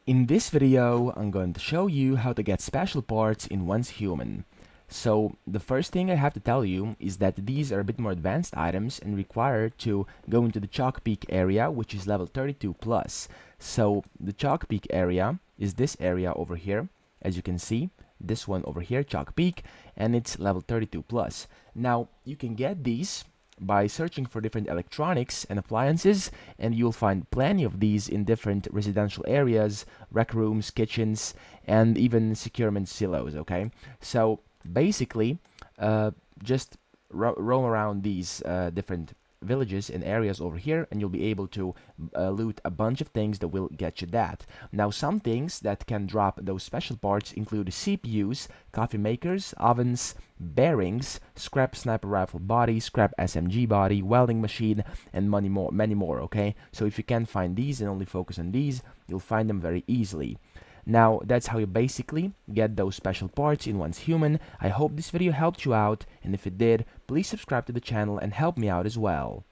In this video, I'm going to show you how to get special parts in Once Human. So the first thing I have to tell you is that these are a bit more advanced items and require to go into the Chalk Peak area, which is level 32 plus. So the Chalk Peak area is this area over here, as you can see, this one over here, Chalk Peak, and it's level 32 plus. Now you can get these by searching for different electronics and appliances, and you'll find plenty of these in different residential areas, rec rooms, kitchens, and even securement silos. Okay, so basically, just roam around these different villages and areas over here, and you'll be able to loot a bunch of things that will get you that. Now, some things that can drop those special parts include CPUs, coffee makers, ovens, bearings, scrap sniper rifle body, scrap SMG body, welding machine, and many more. Okay, so if you can find these and only focus on these, you'll find them very easily. Now, that's how you basically get those special parts in Once Human. I hope this video helped you out, and if it did, please subscribe to the channel and help me out as well.